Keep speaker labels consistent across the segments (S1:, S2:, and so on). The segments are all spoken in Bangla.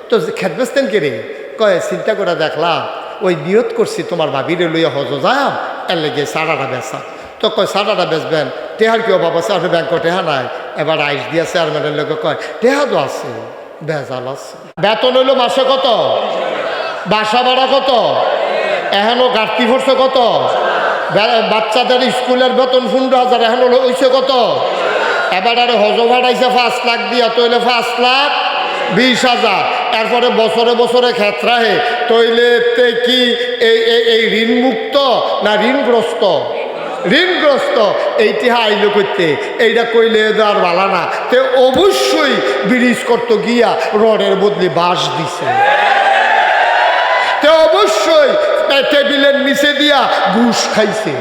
S1: তো খেত বেচতেন কে রে? কয় চিন্তা করে দেখলাম ওই নিয়ত করছি তোমার ভাবিরে লইয়া হজ যাম, এর লেগে সারাটা বেচা। তো কয় সারাটা বেচবেন, টেহার কি অভাব আছে? আপনি ব্যাংক টেহা নাই। এবার আইস দিয়ে চেয়ারম্যানের লোকে কয় টেহা তো আছে, বেজাল আছে। বেতন হইল মাসে কত? বাসা ভাড়া কত? এখনো ঘাটতি পড়ছে কত? বাচ্চাদের স্কুলের বেতন 15,000, এখন হইছে কত? এবার আরে হজ ভাড়াইছে 5 লাখ দিয়া, তৈলে 5,20,000। এরপরে বছরে বছরে ক্ষেত্রাহে তৈলে কি এই ঋণমুক্ত না ঋণগ্রস্ত? ঋণগ্রস্ত। এইটি আইল করতে, এইটা কইলে আর ভালো না। তে অবশ্যই ব্রিজ করতে গিয়া রডের বদলে বাঁশ দিছে। তে অবশ্যই টেবিলের নিচে দিয়া ঘুষ খাইছে।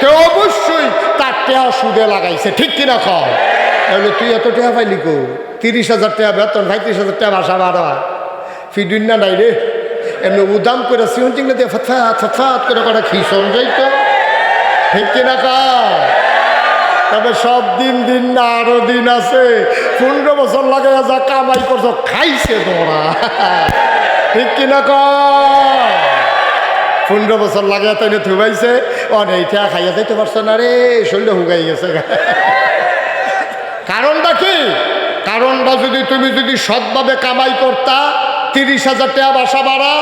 S1: তে অবশ্যই তার টেহা সুদে লাগাইছে। ঠিক কিনা কম? তাহলে তুই এত টেহা পাইলি কো? 30,000 টাকা বেতন, 35,000 টাকা বাসা ভাড়া, ফিডুন না নাই রে। এমনি উদাম করে সিহন চিংলে দিয়ে ফাত করে কটা খিসন যাইতো। ঠিক কিনা কম? তবে সব দিন দিন না, আরো দিন আছে। 15 বছর লাগে যা কামাই করছো, খাইছে তোরা। ঠিক কিনা কম? 15 বছর লাগে তাই থুবাইছে, অনেকটা খাইয়া যাইতে পারছো না রে, শরীরে হুগাই গেছে। কারণটা কি? কারণটা তুমি যদি সৎভাবে কামাই করতা, 30,000 টাকা বাসা ভাড়া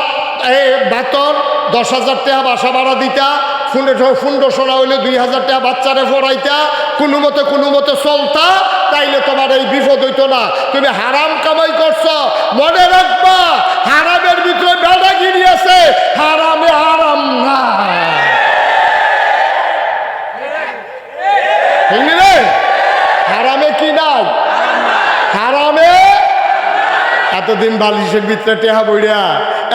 S1: বেতন, 10,000 টাকা বাসা ভাড়া দিতা, 1500 না হইলে 2,000 টাকা বাচ্চারে পড়াইতা, কোনো মতে চলতা, তাইলে তোমার এই বিপদ হইতো না। তুমি হারাম কামাই করছো, মনে রাখবা হারামের ভিতরে বেড়াগিরি আছে, হারামে হারাম না। হারামে কি নাই? হারামে এতদিন বালিশের ভিতরে টেহা বইয়া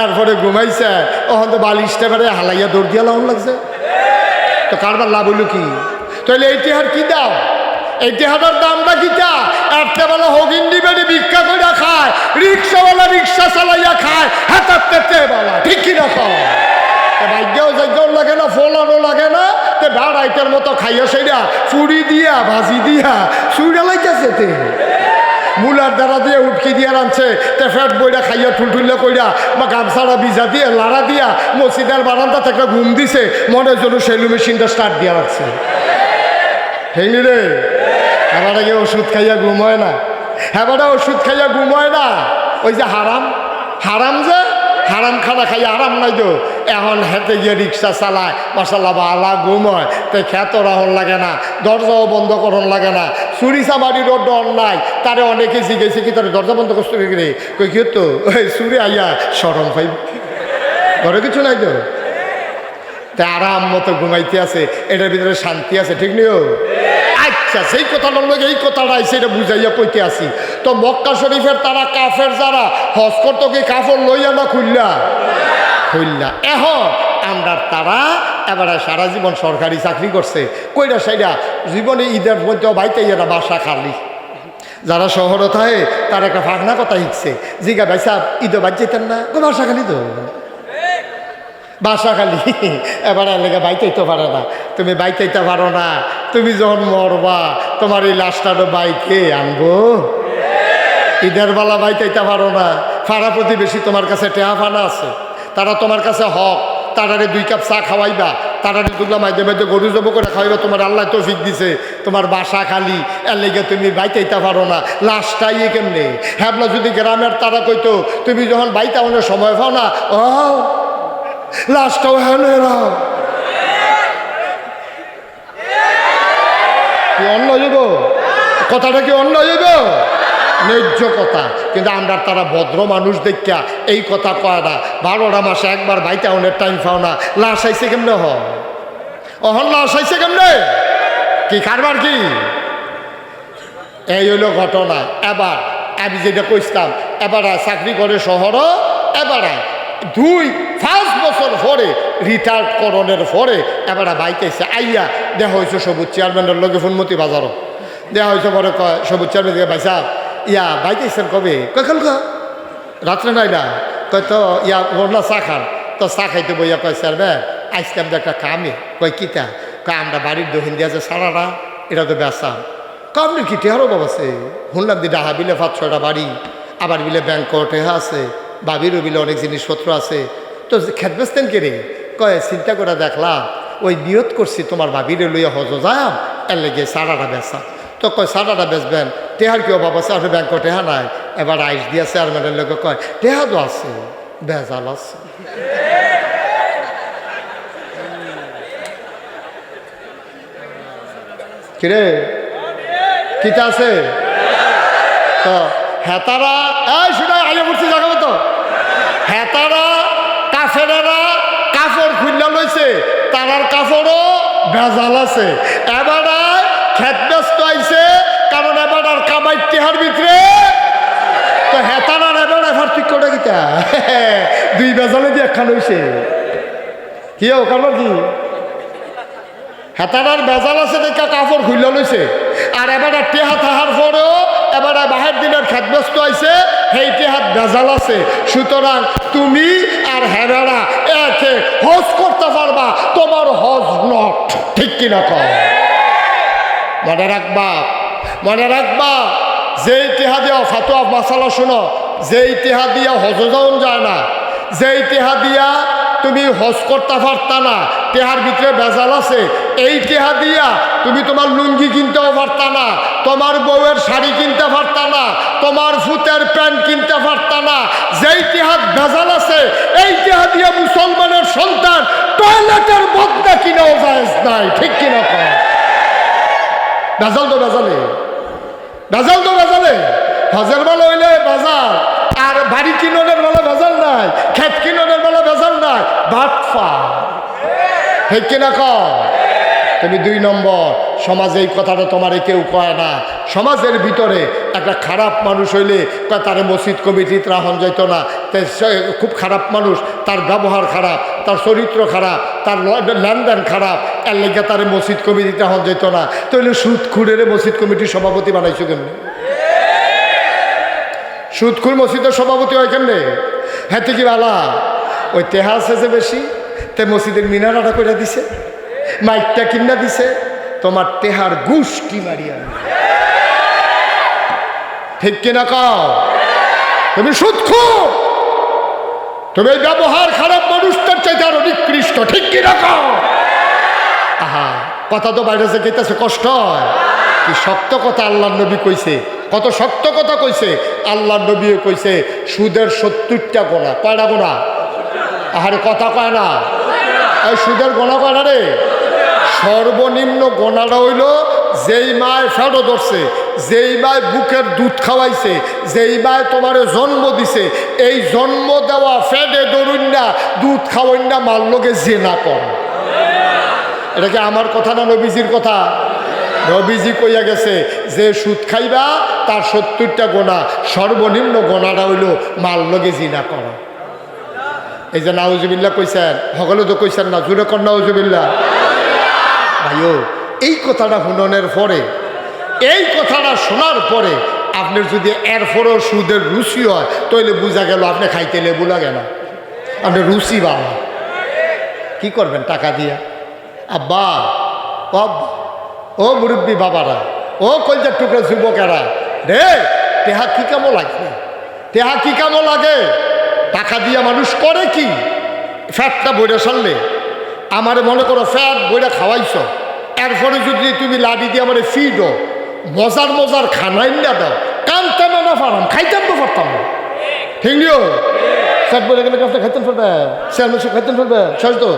S1: এরপরে ঘুমাইছে, ওখান তো বালিশটা বেড়ে হালাইয়া দৌড় দিয়া লাউন লাগছে। তো কারবার লাভ হইল কি? তাহলে এই টেহার কি দাম? এই টেহাটার দামটা কিটা? একটা বেলা হগিন্ডি বেড়ে ভিক্ষা করে খায়, রিক্সাওয়ালা রিক্সা চালাইয়া খায়, হাতাতে টেবালা। ঠিক কিনা খাওয়া? ভাগ্যও যাগ্যও লাগে না, ফলানো লাগে না। তে ভাড়াইটার মতো খাইয়া সেইটা চুরি দিয়া ভাজি দিয়া চুরিয়া লাইতেছে। তে মুলার দ্বারা দিয়ে উটকি দিয়া রাঁধছে, তে ফ্যাট বইটা খাইয়া ঠুলঠুল্লা কইরা বা গামছাড়া ভিজা দিয়ে লাড়া দিয়া মসজিদের বারান্দা থেকে ঘুম দিছে, মনের জন্য সেলু মেশিনটা স্টার্ট দিয়া রাখছে। হেঙ্গি রে, এবার আগে ওষুধ খাইয়া ঘুম হয় না, এবারে ওষুধ খাইয়া ঘুম হয় না। ওই যে হারাম, হারাম যে হারাম খানা খাইয়া আরাম নাই তো, এখন হেঁটে গিয়ে রিক্সা চালায়, মাসাল্লাহ বালা ঘুম হয়। তাই খ্যাত রাহন লাগে না, দরজাও বন্ধ করন লাগে না। চুরি চামারিরও ডর নাই। তারে অনেকে জিজ্ঞেসে কি তার দরজা বন্ধ করতে রে? কই কি তো ওই চুরি আইয়া সরম পাই, ঘরে কিছু নাই তো। তা আরাম মতো ঘুমাইতে আছে, এটার ভিতরে শান্তি আছে। ঠিক নিও? আচ্ছা, সেই কথাটার লোক এই কথাটা সেটা বুঝাইয়া কইতে আসি। তো মক্কা শরীফের তারা কাফের যারা হজ করতো, কি কাফর লইয়া না খুললা? খুললা। এখন আমরা তারা এবারে সারা জীবন সরকারি চাকরি করছে, কইরা সাইডা জীবনে ঈদের মধ্যেও বাইতে এরা বাসা খালি। যারা শহরে থাকে তারা একটা ফাঁকনা কথা শিখছে, জিগা ভাই সাহেব ঈদও বাদ যেতেন না? বাসা খালি তো, বাসা খালি। এবারে লেগে বাইতেইতে পারে না। তুমি বাইতেইতে পারো না, তুমি যখন মরবা তোমার এই লাশটারও বাইকে আনবো। ঈদের বেলা বাইতেইতে পারো না, পাড়া প্রতিবেশী তোমার কাছে টেহা ফানা আছে, তারা তোমার কাছে হক, তারারে 2 কাপ চা খাওয়াইবা, তারারে দুগলা মাইদে মাইদে গরু জব করে খাওয়াইবা, তোমার আল্লাহ তৌফিক দিছে, তোমার বাসা খালি, এর লেগে তুমি বাইতেইতে পারো না। লাশটাই কেমনে? হ্যাবলা যদি গ্রামের তারা কইতো তুমি যখন বাইতে অনেক সময় পাও না, ও লাশটাও হ্যাঁ কি অন্য হইব? কথাটা কি অন্য হইব? ন্যায্য কথা। কিন্তু আমরা তারা ভদ্র মানুষ দেখা এই কথা কয় না। 12টা মাসে একবার বাইতে অনেক টাইম পাও না, লাশ আইসে কেমনে? অহন লাশ আইসে কেমনে? কি কারবার কি? এই হইল ঘটনা। এবার আমি যেটা কইতাম, এবারে চাকরি করে শহরও, এবারে 2-5 বছর পরে রিটায়ার্ড করণের পরে এবারে বাইতেছে আইয়া দেখা হয়েছে সবুজ চেয়ারম্যানের লগে ফুনমতি বাজারও দেখা হয়েছে। পরে কয় সবুজ চেয়ারম্যান দিকে ভাই সাহেব ইয়া বাইতেছেন কবে? কয় কালকা রাত্রে নাই না। কয় তো ইয়া ওর না চা খান, তো চা খাইতে বইয়া কয় চেয়ারম্যান আজকে আমাদের একটা কামে। কয় কিতা? কয় আমরা বাড়ির দক্ষিণ দিয়া যে সারারা এটা তো বেসাম। কয় আপনি কি টেহারও বাবাছে শুনলাম দি ডাহা বিলে 5-6টা বাড়ি, আবার বিলে ব্যাংক টেহা আছে, বাবিরও বিলে অনেক জিনিসপত্র আছে। তো খেত বেচতেন কে রে? কয় চিন্তা করে দেখলাম ওই নিয়ত করছি তোমার বাবিরে লইয়া হজ যাম, এর লেগে সারাটা বেচা। তো কয় সারাটা বেচবেন, টেহার কি অভাব আছে? আপনি ব্যাংক টেহা নাই। এবার আইস দিয়া চেয়ারম্যানের লোক কয় টেহা তো আছে, বেজাল আছে। কিরে কিতা আছে? তো হেতারা এই শুনে আগে পড়ছি দেখাবো তো, হেতারা কাফেরেরা কাপড় খুললা লইছে, তারার কাপড়ও ভেজাল আছে। এবার খেত ব্যস্ত আইছে, কারণ এবার আর কামাই টেহার ভিতরে। তো হেতারার এবার এবার ঠিক করে গিতা দুই ভেজালে দিয়ে একখান হইছে। কি কারণ কি হেতারার ভেজাল আছে দেখা কাপড় খুললা লইছে, আর এবার টেহা থাহার পরেও এবার বাহের দিনের খেত ব্যস্ত আইছে, সেই টেহাত ভেজাল আছে। সুতরাং তুমি আর হেরারা একে হজ করতে পারবা, তোমার হজ নট। ঠিক কিনা কও? মনে রাখবা, মনে রাখবা, যেই টেহা দিয়া ফাতুয়া মাসালা শুনো, যেই টেহা দিয়া হজ যাওন যায় না, যেই টেহা দিয়া তুমি হজ করতে পারতা না, টেহার ভিতরে ভেজাল আছে। এই টেহা দিয়া তুমি তোমার লুঙ্গি কিনতেও পারতা না, তোমার বউয়ের শাড়ি কিনতে পারতা না, তোমার ফুতের প্যান্ট কিনতে পারতা না। যেই টেহাত ভেজাল আছে, এই টেহা দিয়া মুসলমানের সন্তান টয়লেটের বদনা কিনাও জায়েজ নাই। ঠিক কিনা কয়? ভেজাল তো ভেজালে, ভেজাল তো ভেজালে। হজের বেলা হইলে ভেজাল, আর বাড়ি কিনোনের বেলা ভেজাল নাই, খেত কিনোনের বেলা ভেজাল নাই। বাটফা। ঠিক কিনা কয়? তুমি 2 নম্বর, সমাজে এই কথাটা তোমার কেউ কয় না। সমাজের ভিতরে একটা খারাপ মানুষ হইলে কয় তারে মসজিদ কমিটিতে রাখা যাইত না, খুব খারাপ মানুষ, তার ব্যবহার খারাপ, তার চরিত্র খারাপ, তার লেনদেন খারাপ, এর লেগে তারে মসজিদ কমিটিতে রাখা যাইত না। তাহলে সুদখুরের মসজিদ কমিটির সভাপতি বানাইছো কেমনি? সুদখুর মসজিদের সভাপতি হয় কেমনে? হ্যাঁ কি বালা ওই টেহা আছে যে বেশি, তে মসজিদের মিনারাটা করে দিছে, মাইকটা কিনা দিছে, তোমার টেহার ঘুষ কি মারিয়া। ঠিক কিনা কও? তুমি সুদখোর, তুমি ব্যবহার খারাপ মানুষটার চাইতে আরো নিকৃষ্ট। ঠিক কিনা কও? আহা, কথা তো বাইরে যে গেতেছে, কষ্ট হয়। কি শক্ত কথা আল্লাহর নবী কইছে, কত শক্ত কথা কইছে। আল্লাহর নবী কইছে সুদের 70টা গোনা। কয়টা গোনা? আহারে কথা কয় না, এই সুদের গোনা কয়টা রে? সর্বনিম্ন গোনাটা হইল যেই মায় ফেরো ধরছে, যেই মায় বুকের দুধ খাওয়াইছে, যেই মায় তোমার জন্ম দিছে, এই জন্ম দেওয়া ফেডে ধরুন না, দুধ খাওয়াইন না, মার লোকে জেনা কর। এটা কি আমার কথা না নবীজির কথা? নবীজি কইয়া গেছে যে সুদ খাইবা তার 70টা গোনা, সর্বনিম্ন গোনাটা হইল মার লোকে জিনা করা। এই যে নাউজুবিল্লাহ কইছেন, সকলে তো কইছেন না, জুড়ে কর নাউজুবিল্লাহ। ভাইও এই কথাটা শুনানোর পরে, এই কথাটা শোনার পরে আপনার যদি এরপরও সুদের রুচি হয়, তাহলে বোঝা গেল আপনি খাইতে লেবু লাগে না, আপনি রুচি বাবা। কি করবেন টাকা দিয়া? আব্বা, ও মুরব্বী বাবারা, ও কলজার টুকরা যুবকেরা রে, টেহা কি কামো লাগবে? টেহা কি কামো লাগে? টাকা দিয়া মানুষ করে কি? ফ্যাটটা বইটা সারলে আমারে মনে করো ফ্যাট বইটা খাওয়াইছ, এরপরে যদি তুমি লাডি দিয়ে আমার ফিডো মজার মজার খানাই না দাও, কানতাম না পারাম, খাইতাম তো পারতাম না। ঠিক নিও ফ্যাট বইটা কেন কাজটা খাইতেন ফেলবে, সে খাইতেন ফেলবে শেষ তো।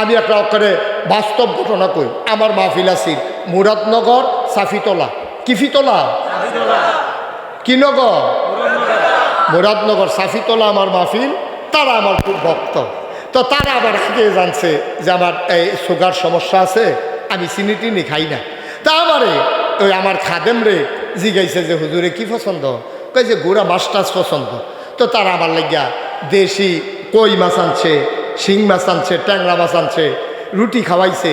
S1: আমি একটা অক্ষরে বাস্তব ঘটনা কই। আমার মাহফিল আছি মুরাদনগর সাফিতলা। কিফিতলা কি নগর? মুরাদনগর সাফিতলা আমার মাহফিল। তারা আমার খুব ভক্ত, তো তারা আবার আগে জানছে যে আমার এই সুগার সমস্যা আছে, আমি চিনি টিনি খাই না। তা আমারে ওই আমার খাদেম রে জিগাইছে যে হুজুরে কি পছন্দ? কই যে গুড়া মাছ টাছ পছন্দ। তো তারা আমার লাগিয়া দেশি কই মাছ আনছে, শিং মাছ আনছে, ট্যাংরা মাছ আনছে, রুটি খাওয়াইছে,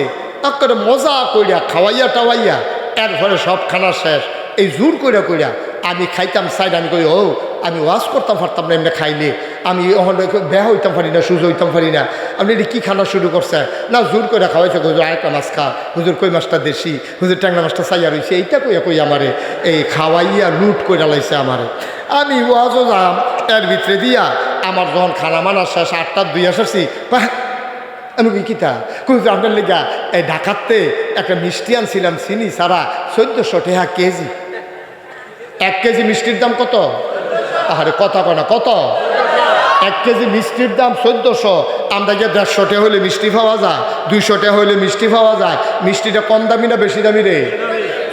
S1: করে মজা কইরা খাওয়াইয়া টাওয়াইয়া এরপরে সব খানা শেষ। এই জোর কইরা কইরা আমি খাইতাম সাইড, আমি কই ও আমি ওয়াশ করতাম পারতাম না, এমনি খাইলে আমি বেহা হইতাম পারি না, সুজ হইতাম পারি না। আপনি এটি কী খানা শুরু করছে? না জোর করে খাওয়াইছে, হুজুর আরেকটা মাছ খা, হুজুর কই মাছটা দেশি, হুজুর ট্যাংরা মাছটা চাইয়া রয়েছে, এইটা কইয়া কই আমারে এই খাওয়াইয়া লুট করে লাইছে আমারে। আমি ওয়াজও যাম এর ভিতরে দিয়া আমার যখন খানা মানা শেষ 8টার 2 আসছি, আমি কই কিতা কই আপনার লেগা এই ঢাকাতে একটা মিষ্টি আনছিলাম চিনি সারা 1400 টাকা কেজি। 1 কেজি মিষ্টির দাম কত? আরে কথা কনা কত? 1 কেজি মিষ্টির দাম 1400। আমরা যে 150 টাকা হইলে মিষ্টি পাওয়া যায়, 200 টাকা হইলে মিষ্টি পাওয়া যায়। মিষ্টিটা কম দামি না বেশি দামি রে?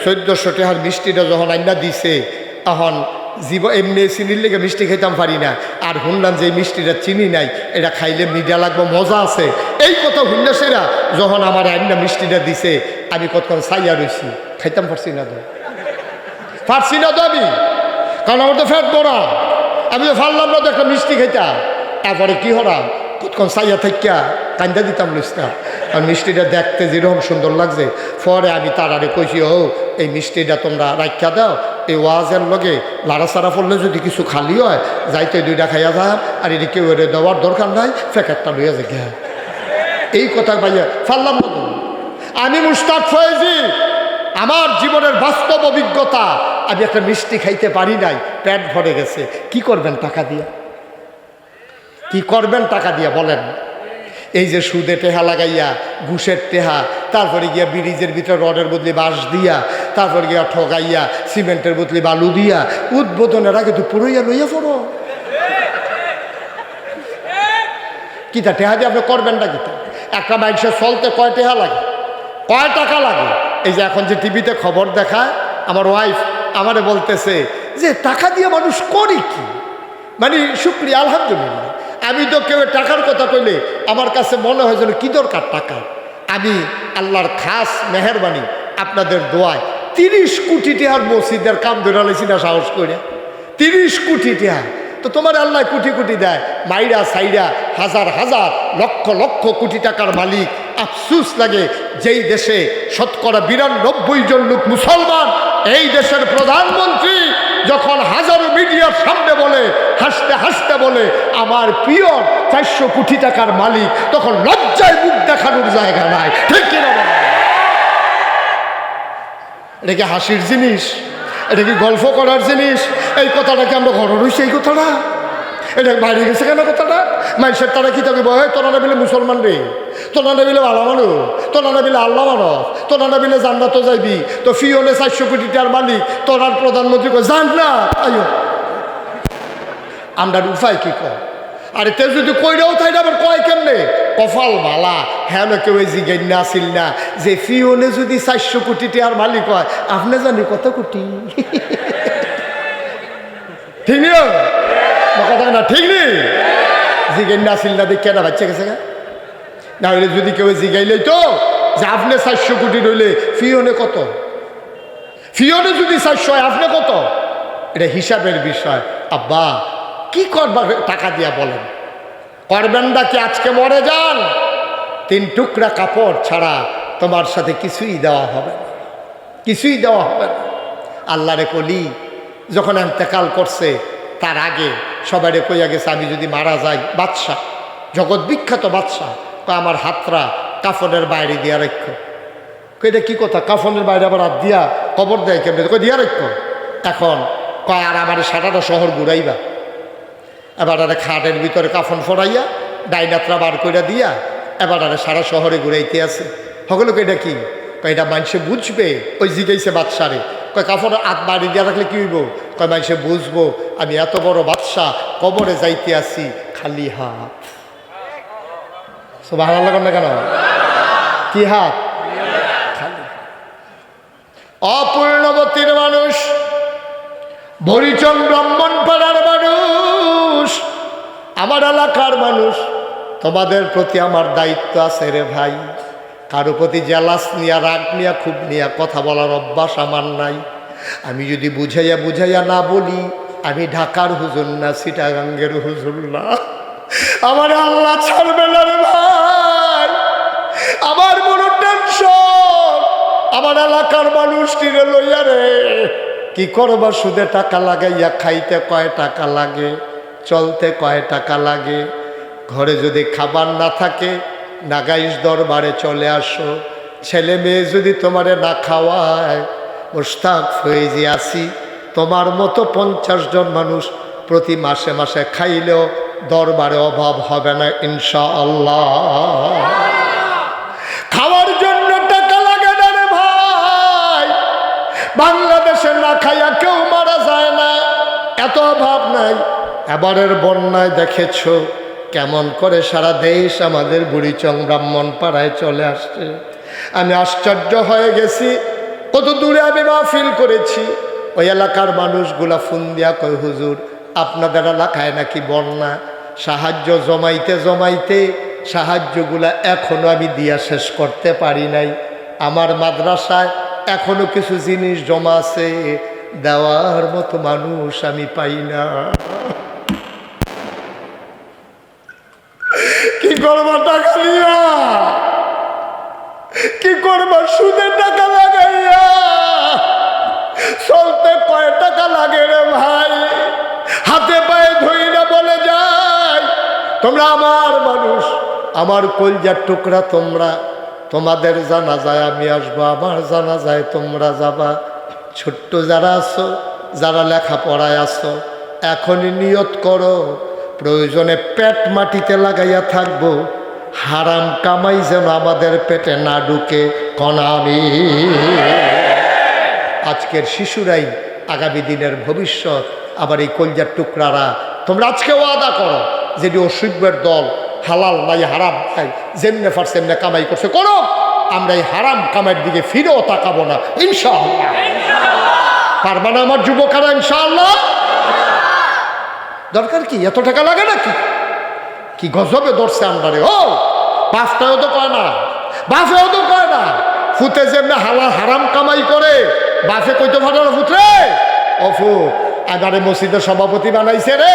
S1: 1400 টাকার মিষ্টিটা যখন আইনা দিছে, তখন এমনি চিনির লেগে মিষ্টি খেতাম পারি না। আর শুনলাম যে এই মিষ্টিটা চিনি নাই, এটা খাইলে মিঠা লাগবে, মজা আছে। এই কথা হুন্ডাসেরা যখন আমার আইনা মিষ্টিটা দিছে, আমি কতক্ষণ চাইয়া রয়েছি, খাইতাম পারছি না তো, পারছি না তো আমি, কারণ আমার তো ফ্যাট বড়া। আমি তো পারলাম না তো একটা মিষ্টি খাইতাম। তারপরে কি হলাম, কতক্ষণ চাইয়া থাকিয়া কান্দা দিতাম লইতাম। আর মিষ্টিটা দেখতে যেরকম সুন্দর লাগছে, পরে আমি তারারে কইছি, ও এই মিষ্টিটা তোমরা রাখিয়া দাও, এই ওয়াজের লগে লাড়াচাড়া পড়লে যদি কিছু খালি হয়, যাইতে 2টা খাইয়া যাম, আর এটি কেউ এর দেওয়ার দরকার নাই, প্যাকেটটা লইয়া যে এই কথা পাইয়া পারলাম না তো। আমি মুশতাক ফয়েজি, আমার জীবনের বাস্তব অভিজ্ঞতা, আমি একটা মিষ্টি খাইতে পারি নাই, পেট ভরে গেছে। কি করবেন টাকা দিয়া? কি করবেন টাকা দিয়া বলেন? এই যে সুদে টেহা লাগাইয়া, ঘুষের টেহা, তারপরে গিয়া ব্রিজের ভিতরে রডের বদলে বাঁশ দিয়া, তারপরে গিয়া ঠগাইয়া সিমেন্টের বদলে বালু দিয়া, উদ্বোধনের আগে তো পুরোইয়া লইয়া পড়ো। কিতা টেহা দিয়ে আপনি করবেনটা কিতা? একটা মানুষের চলতে কয় টেহা লাগে, কয় টাকা লাগে? এই যে এখন যে টিভিতে খবর দেখায়, আমার ওয়াইফ আমারে বলতেছে যে টাকা দিয়ে মানুষ করে কি? মানে শুক্রিয়া আলহামদুলিল্লাহ। আমি তো কেউ টাকার কথা কইলে আমার কাছে মনে হয় যেন কী দরকার টাকা। আমি আল্লাহর খাস মেহেরবানি, আপনাদের দোয়ায় 30 কোটি টাকার মসজিদের কাম ধরে লাইছি না সাহস করে। 30 কোটি টাকা তো তোমার আল্লাহ কোটি কোটি দেয়, মাইরা সাইরা হাজার হাজার লক্ষ লক্ষ কোটি টাকার মালিক। আফসুস লাগে যেই দেশে 92% জন লোক মুসলমান, এই দেশের প্রধানমন্ত্রী যখন হাজারো মিডিয়ার সামনে বলে, হাসতে হাসতে বলে আমার প্রিয় 400 কোটি টাকার মালিক, তখন লজ্জায় মুখ দেখানোর জায়গা নাই। ঠিক কিনা? এটা কি হাসির জিনিস? এটা কি গল্প করার জিনিস? এই কথাটাকে আমরা ঘরে রয়েছি, এই কথাটা এটা বাইরে গেছে কেন কথাটা? মানুষের তারা কি থাকবে, তোরা না বিলে মুসলমান রে, তোরা না বিলে ভালো মানুষ, তোরা না বিলে আল্লাহ মানুষ, তোরা না বিলে জান্নাত তো যাইবি, তো ফিওনে 400 কোটি টাকার মালিক, তোরার প্রধানমন্ত্রী কয় জান্নাত। আইও আমরার উপায় কি কয়? আরে তে যদি কইরাও তাই না আবার কয় কেমনে? কপাল মালা হ্যাঁ কেউ জিজ্ঞাসা না আসিল না যে ফিওনে যদি 400 কোটি টাকার মালিক হয়, আপনি জানি কত কোটি? ঠিক নিও কথা না, ঠিক নেই? জিজ্ঞাসা না আসিল না দেখে না বাচ্চা গেছে না হইলে যদি কেউ জিগাইলেই তো যে আপনি 400 কোটি রইলে ফিওনে কত? ফিওনে যদি 400 হয় আপনি কত? এটা হিসাবের বিষয়। আব্বা কি করবা টাকা দিয়া বলেন? করবেন না কি আজকে মরে যান, 3 টুকরা কাপড় ছাড়া তোমার সাথে কিছুই দেওয়া হবে না, কিছুই দেওয়া হবে না। আল্লাহরে কলি যখন ইন্তেকাল করছে তার আগে সবাইরে কইয়া গেছে, আমি যদি মারা যাই, বাদশাহ, জগৎ বিখ্যাত বাদশাহ, আমার হাতরা কাফনের বাইরে দিয়া রাখো। এটা কি কথা? কাফনের বাইরে আবার হাত দিয়া কবর দেয় কেমনি? কই দিয়া রাখো। এখন কয় আর আমার সারাটা শহর ঘুরাইবা, এবার আরে খাটের ভিতরে কাফন ফড়াইয়া ডাইনাত্রা বার করে দিয়া এবার আরে সারা শহরে ঘুরাইতে আছে। সকলকে এটা কি কয়? এটা মানুষে বুঝবে। ওই জিগাইছে বাদশারে, কয় কাফন হাত বাড়ি দিয়া রাখলে কি হইব? কয় মানুষে বুঝবো আমি এত বড় বাদশাহ কবরে যাইতে আসি খালি হাত। সুবহানাল্লাহ না কেন? কি হাত? খালি। অপূর্ণবতীর মানুষ, বরিচং ব্রাহ্মণ পাড়ার মানুষ, আমার এলাকার মানুষ, তোমাদের প্রতি আমার দায়িত্ব আছে রে ভাই। কারো প্রতি জেলাস নিয়া, রাগ নিয়া, খুব নিয়া কথা বলার অভ্যাস আমার নাই। আমি যদি বুঝাইয়া বুঝাইয়া না বলি, আমি ঢাকার হুজুর না, চিটাগাঙ্গের হুজুর না। আমার আল্লাহ ছাড়বে না রে ভাই। আমার বড় টেনশন, আমার এলাকার মানুষ টিরে লইয়া রে। কি করবা? সুদে টাকা লাগাইয়া খাইতে কয় টাকা লাগে? চলতে কয় টাকা লাগে, ঘরে যদি খাবার না থাকে নাগাইশ দরবারে চলে আসো, ছেলে মেয়ে যদি তোমারে না খাওয়ায় মুশতাক ফয়েজি আসি তোমার মতো 50 জন মানুষ প্রতি মাসে মাসে খাইলেও দরবারে অভাব হবে না ইনশাআল্লাহ। খাওয়ার জন্য টাকা লাগে না রে ভাই, বাংলাদেশে না খাইয়া কেউ মারা যায় না, এত অভাব নাই। এবারের বন্যায় দেখেছো কেমন করে সারা দেশ আমাদের বুড়িচং ব্রাহ্মণপাড়ায় চলে আসছে। আমি আশ্চর্য হয়ে গেছি, কত দূরে আমি মাহফিল করেছি, ওই এলাকার মানুষগুলা ফোন দিয়া কয় হুজুর আপনাদের এলাকায় নাকি বন্যা, সাহায্য জমাইতে জমাইতে সাহায্যগুলা এখনো আমি দিয়া শেষ করতে পারি নাই, আমার মাদ্রাসায় এখনো কিছু জিনিস জমা আছে, দেওয়ার মতো মানুষ আমি পাই না। কি করবো টাকা নিয়া, কি করবো সুদের টাকা লাগাইয়া, চলতে কয় টাকা লাগে রে ভাই, হাতে পায়ে ধরি না বলে যায় তোমরা আমার মানুষ, আমার কলজার টুকরা তোমরা, তোমাদের জানাজায় আমি আসবো, আমার জানাজায় তোমরা যাবা। ছোট্ট যারা আছো, যারা লেখাপড়ায় আছো, এখনই নিয়ত করো প্রয়োজনে পেট মাটিতে লাগাইয়া থাকবো, হারাম কামাই যেন আমাদের পেটে না ঢুকে কনামি। আজকের শিশুরাই আগামী দিনের ভবিষ্যৎ। আবার এই কলজার টুকরারা তোমরা আজকে ওয়াদা করো যেটি অসভ্যের দল হালাল নাই হারাম নাই যেমনে ফার সেমনে কামাই করছে করো, আমরা এই হারাম কামাইয়ের দিকে ফিরেও তাকাবো না ইনশাআল্লাহ। পারবা না আমার যুবকেরা ইনশাআল্লাহ? দরকার কি এত টাকা লাগে নাকি? কি গজবে ধরছে আমরারে। ও বাফটাও তো কয় না, বাফেও তো কয় না, ফুতে যেমনি হালাল হারাম কামাই করে বাফে কইতে পারো না ফুটরে। ও ফুট আগারে মসজিদের সভাপতি বানাইছে রে,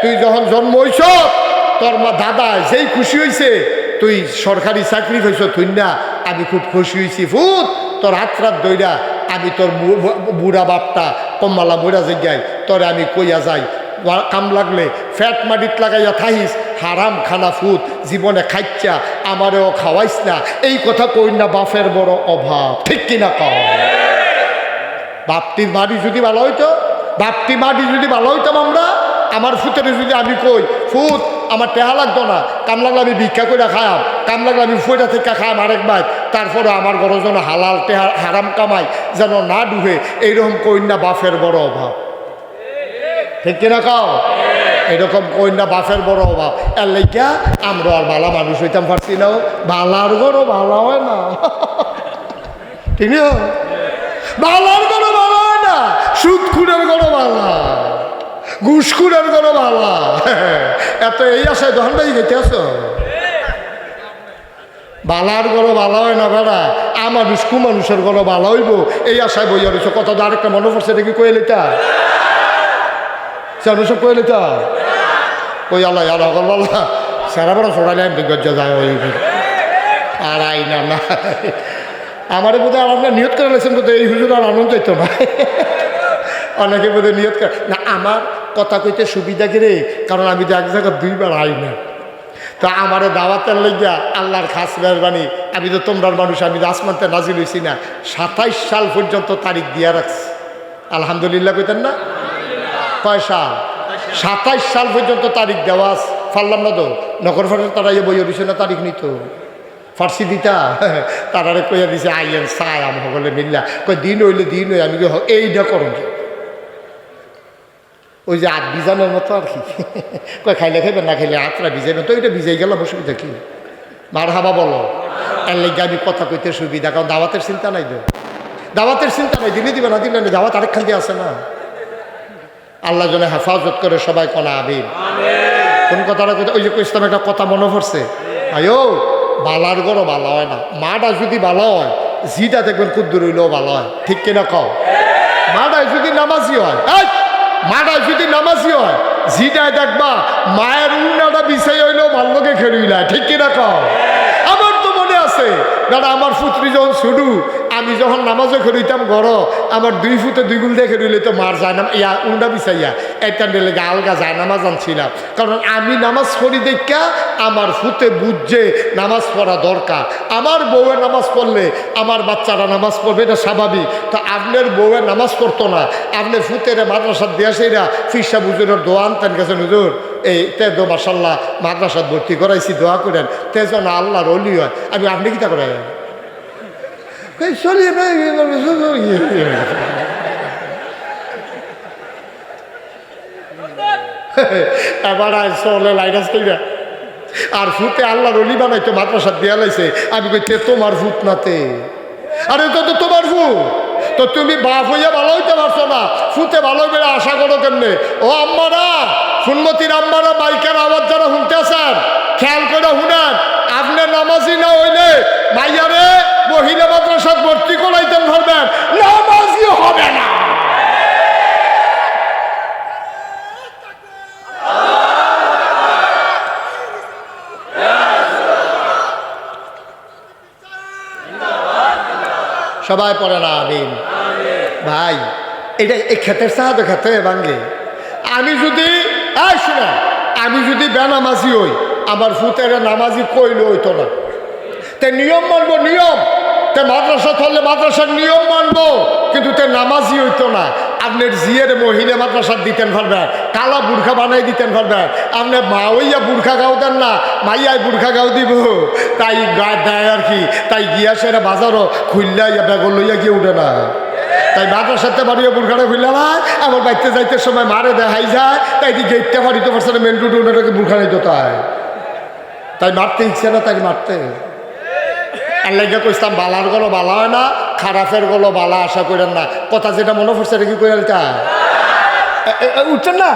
S1: তুই যখন জন্ম হইছ তোর মা দাদা যেই খুশি হয়েছে তুই সরকারি চাকরি হয়েছ তুই না, আমি খুব খুশি হয়েছি ফুট, তোর হাত রাত দইরা আমি তোর বুড়া বাপটা কম্মালা বুড়া জায়গায় তোরে আমি কইয়া যাই, কাম লাগলে ফ্যাট মাটিত লাগাইয়া থাইস, হারাম খানা ফুট জীবনে খাইচ্ছা আমারেও খাওয়াইস না, এই কথা কই না বাপের বড় অভাব, ঠিক কিনা কও? বাপটির বাড়ি যদি ভালো হইতো, বাপটি মাটি যদি ভালো হইতাম আমরা, আমার ফুটের যদি আমি কই ফুট আমার টেহা লাগতো না, কাম লাগলে আমি ভিক্ষা করে খায়াম, কাম লাগলে আমি ফুটা থেকে খায়াম আরেক ভাই, তারপরে আমার ঘর যেন হালাল টেহা হারাম কামাই যেন না ডুবে, এইরকম কন্যা বাপের বড় অভাব, ঠিক কিনা কাও? এরকম কন্যা বাপের বড় অভাব। এর লেগা আমরা আর ভালো মানুষ হইতাম পারছি না, ভালার ঘরও ভালো হয় না, ঠিক না? ভালার ঘরও ভালো হয় না, সুদখুরের ঘরও ভালো, ঘুষখুরের ঘরও ভালো, এত এই আশায় দহন ভাই গেতে আসো। বালার গরো ভালো হয় না বেড়া, মানুষ কুমানুষের গরো ভালো হইব এই আশায় বইয়া রয়েছে। কত আরেকটা মনে পড়ছে দেখি কয়ে লিতা সব কয়ে লিতা কই আল্লাহ আর হকল বলা সারা বড় সরাইলে বিজ্ঞ যায় আর আইনা না আমার বোধ হয় আপনার নিয়ত করে লেছেন বোধ এই হুজুর আর আনন্দ হইতো না, অনেকে বোধ হয় নিয়ত করে না। আমার কথা কইতে সুবিধা করে, কারণ আমি তো এক জায়গায় 2 বার আই না, তো আমার দাওয়াতের লেগিয়া আল্লাহর খাস মেহরবানি, আমি তো তোমরার মানুষ, আমি তো আসমানতে নাজিল হয়েছি না, 27 সাল পর্যন্ত তারিখ দিয়া রাখছি। আলহামদুলিল্লাহ কইতেন না? কয় সাল? 27 সাল পর্যন্ত তারিখ দেওয়া ফারলাম না তো, নগর ফাটার তারা বই দিছে না তারিখ নিত ফার্সি দিতা, তারারে কইয়া দিছে আইয়েন চাই আমি সকলে মিল্লা কই দিন হইলে দিন হই, আমি এইটা করুন ওই যে হাত ভিজানোর মতো আর কি, কয় খাইলে খাইবেন না খাইলে হাতটা ভিজাইবেন, তো ওইটা ভিজাই গেলাম অসুবিধা কি? মার হাবা বলো। এর লেগে আমি কথা কইতে সুবিধা, কারণ দাওয়াতের চিন্তা নাই তো, দাওয়াতের চিন্তা নাই, দিলে দিবে না দিলে না, দাওয়াত আরেক খান দিয়ে আছে না। আল্লাহ যেন হেফাজত করে সবাই কনা আমিন। কোন কথাটা কইতে ওই যে ইসলাম একটা কথা মনে পড়ছে, আয়ো বালার গরো ভালো হয় না, মাটা যদি ভালো হয় জিটা দেখবেন কুদ্দুর হইলেও ভালো হয়, ঠিক কিনা কও? মাটায় যদি নামাজি হয়, মাটায় যদি নামাজি হয় জিটায় দেখবা মায়ের উন্নাটা বিছাই হইলেও ভাল্লোকে খেলুইলায়, ঠিক কিনা কও? আমার তো মনে আছে দাদা, আমার পুত্রী যখন শুরু, আমি যখন নামাজও খেলুইতাম ঘর, আমার 2 ফুটে 2 গুল দিয়ে খেলুইলে তো মার যায় না, ইয়া উন্ডা বিছাইয়া এটা লেগে আলগা যায় নামাজ আনছিলাম, কারণ আমি নামাজ পড়ি দেখা আমার ফুতে বুঝছে নামাজ পড়া দরকার। আমার বউয়ে নামাজ পড়লে আমার বাচ্চারা নামাজ পড়বে, এটা স্বাভাবিক। তো আপনার বউয়ে নামাজ পড়তো না, আপনি ফুতেরা মাদ্রাসার দিয়ে সেইরা ফিরসা বুজুরের দোয়া আনতেন গেছেন, হুজুর এই তেজো মাসাল্লাহ মাদ্রাসাত ভর্তি করাইছি, দোয়া করেন তেজ না আল্লাহর অলি হয়। আমি আপনি কি তা করে এবার চলে লাইনাস কইরা আর ফুতে আল্লাহর অলি বানাইতো মাদ্রাসাত দিয়া লাইছে। আমি কইতে তোমার ভূত নাতে, আরে তো তোমার ভূত, তো তুমি বাপ হইয়া ভালো হইতে পারছো না, ফুতে ভালো বেড়ে আশা করো কেমনে? ও আম্মারা, ফুলমতির আম্মারা, বাইকের আওয়াজ যারা শুনতে আছেন খেয়াল করে শুনেন, আপনি নামাজি না হইলে মাইয়ারে মহিলা মাদ্রাসাত ভর্তি করাইতে পারবেন, নামাজি হবে না। সবাই পড়ে না আমিন। ভাই এটা এই ক্ষেতের সাহায্য খেতে ভাঙ্গে। আমি যদি শুনে আমি যদি বেনামাজি হই, আমার ফুতের নামাজি কইলে হইতো না। তে নিয়ম মানবো, নিয়ম তে মাদ্রাসা ধরলে মাদ্রাসার নিয়ম মানবো, কিন্তু তে নামাজি হইতো না। আপনার জিয়ের মহিলা মাদ্রাসা দিতেন পারবেন, কালা বুর্খা বানাই দিতেন পারবেন। আপনি মা হইয়া বুর্খা গাও দেন না, মাইয়াই বুর্খা গাও দিব, তাই গায়ে দেয় আর কি। তাই গিয়া সেরা বাজারও খুললা ইয়া বেগল লইয়া গিয়ে উঠে না। তাই মাদ্রাসাতে বাড়িয়ে বুর্খাটা খুললা না, আমার বাইতে যাইতে সময় মারে দেখাই যায়, তাই দি গেটটা বাড়িতে পারছে না, মেন রোড ওনাটাকে বুর্খা নিত। তাই মারতে ইচ্ছে না, তাই মারতে আল্লাহকে কইতাম বালার গলো বালা হয় না, খারাপের গলো বালা আশা করেন না। কথা যেটা মনে পড়ছে এটা কি করে উঠছেন না?